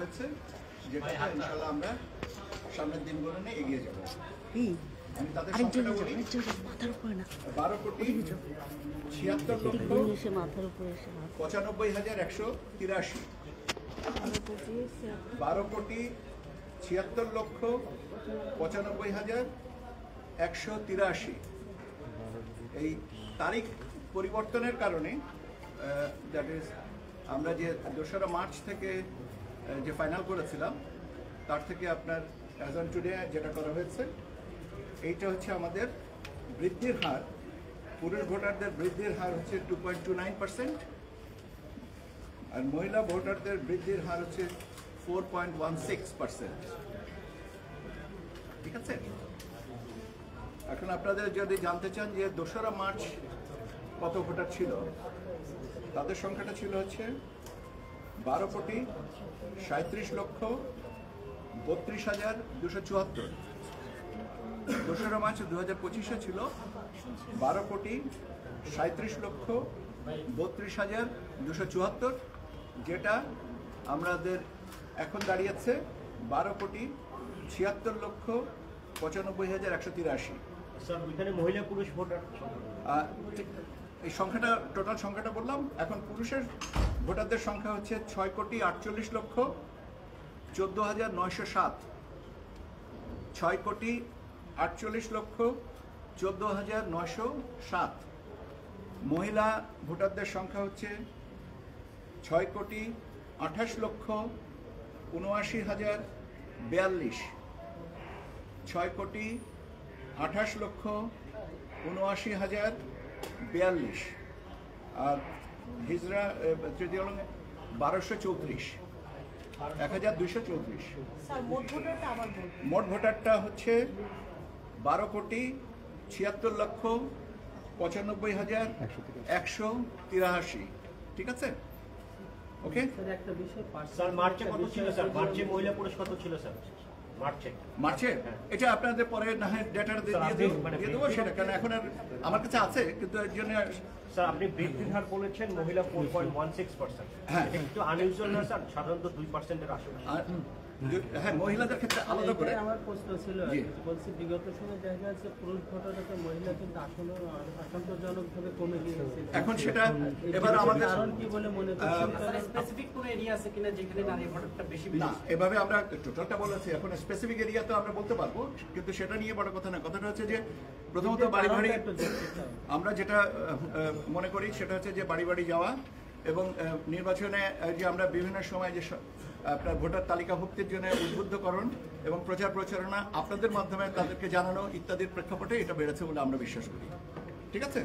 হয়েছে, যেটা ইনশাআল্লাহ আমরা সামনের দিনগুলো নিয়ে এগিয়ে যাব। আমি তাদের সংখ্যাটা বলি, 12 কোটি 76 লক্ষ 95,183। 12 কোটি 76 লক্ষ 95,183। এই তারিখ পরিবর্তনের কারণে দ্যাট ইজ আমরা যে 2রা মার্চ থেকে যে ফাইনাল করেছিলাম তার থেকে আপনার অ্যাজ অন টুডে যেটা করা হয়েছে এইটা হচ্ছে আমাদের বৃদ্ধির হার, পুরুষ ভোটারদের বৃদ্ধির হার হচ্ছে 2.29%, আর মহিলা ভোটারদের বৃদ্ধির হার হচ্ছে 4.16%। ঠিক আছে, এখন আপনাদের যদি জানতে চান যে 2রা মার্চ কত ভোটার ছিল, তাদের সংখ্যাটা ছিল হচ্ছে 12 কোটি 37 লক্ষ 32,274। 2রা মার্চ 2025-এ ছিল 12 কোটি 37 লক্ষ 32,274, যেটা আমাদের এখন দাঁড়িয়েছে 12 কোটি 76 লক্ষ 95,183। স্যার ওইখানে মহিলা পুরুষ ভোটার এই সংখ্যাটা টোটাল সংখ্যাটা বললাম। এখন পুরুষের ভোটারদের সংখ্যা হচ্ছে 6 কোটি 48 লক্ষ 14,907। 6 কোটি 48 লক্ষ 14,907। মহিলা ভোটারদের সংখ্যা হচ্ছে 6 কোটি 28 লক্ষ 79,042। 6 কোটি 28 লক্ষ 79,042। আর হিজরা তৃতীয় 1234, 1234। মোট ভোটারটা হচ্ছে 12 কোটি 76 লক্ষ 95,183। ঠিক আছে, ওকে। স্যার মার্চে কত ছিল স্যার? মার্চে মহিলা পুরুষ কত ছিল স্যার? মার্চে এটা আপনাদের পরে না হয় ডেটা দিয়ে দেবো সেটা, কারণ এখন আর আমার কাছে আছে, কিন্তু এর জন্য স্যার আপনি বৃদ্ধির হার বলেছেন মহিলা 4.16%। হ্যাঁ, একটু আনইউজুয়াল না স্যার? সাধারণত 2%-এর আশেপাশে। হ্যাঁ, মহিলাদের ক্ষেত্রে আলাদা করে আমার প্রশ্ন ছিল, বলছি বিগত সময় দেখা যাচ্ছে পুরুষ ভোটারদের মহিলা কিন্তু আশঙ্কাজনকভাবে কমে গিয়েছে। এখন সেটা এবার আমাদের কারণ কি বলে মনে করছেন? স্পেসিফিক কোনো এরিয়া আছে কিনা যেখানে নারী ভোটারটা বেশি? না, এভাবে আমরা টোটালটা বলেছি। এখন স্পেসিফিক এরিয়া তো আমরা বলতে পারবো, কিন্তু সেটা নিয়ে বড় কথা না। কথাটা হচ্ছে যে প্রথমত বাড়ি বাড়ি আমরা যেটা মনে করি সেটা হচ্ছে যে বাড়ি বাড়ি যাওয়া, এবং নির্বাচনে যে আমরা বিভিন্ন সময় যে আপনার ভোটার তালিকাভুক্তির জন্য উদ্বুদ্ধকরণ এবং প্রচার প্রচারণা আপনাদের মাধ্যমে তাদেরকে জানানো ইত্যাদির প্রেক্ষাপটে এটা বেড়েছে বলে আমরা বিশ্বাস করি। ঠিক আছে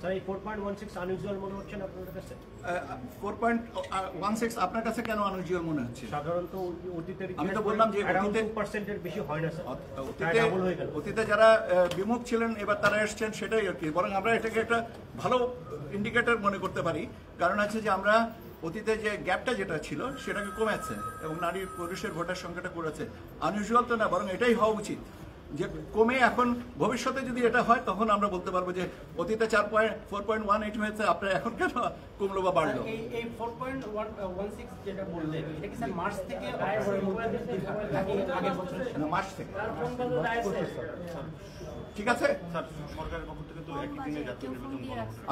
স্যার, এই 4.16 আনইউজুয়াল মনে হচ্ছে না আপনাদের কাছে? 4.16 আপনার কাছে কেন আনইউজুয়াল মনে হচ্ছে? সাধারণত অতীতের আমি তো বললাম যে 2%-এর বেশি হয় না স্যার। অতীতে যারা বিমুখ ছিলেন এবার তারা এসছেন, সেটাই আর কি। বরং আমরা এটাকে একটা ভালো ইন্ডিকেটর মনে করতে পারি, কারণ আছে যে আমরা অতীতে যে গ্যাপটা যেটা ছিল সেটাকে কমেছে এবং নারী পুরুষের ভোটার সংখ্যাটা করেছে। আনইউজুয়াল তো না, বরং এটাই হওয়া উচিত যে কমে এখন ভবিষ্যতে যদি এটা হয় তখন আমরা বলতে পারবো যে অতীতে 4.18 হয়েছে, আপনার এখন কেন কমলো বা বাড়লো। এই 4.16 যেটা বললেন, এটা কি স্যার মার্চ থেকে মার্চ থেকে? ঠিক আছে, সরকারের পক্ষ থেকে তো একই দিনে জাতীয় নির্বাচন।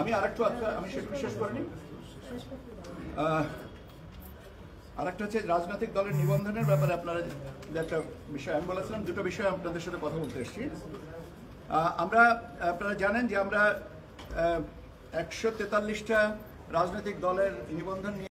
আমি আরেকটু আমি সেটা শেষ করিনি। আরেকটা হচ্ছে রাজনৈতিক দলের নিবন্ধনের ব্যাপারে আপনারা একটা বিষয় আমি বলেছিলাম, দুটো বিষয় আপনাদের সাথে কথা বলতে এসেছি। আমরা আপনারা জানেন যে আমরা 143টা রাজনৈতিক দলের নিবন্ধন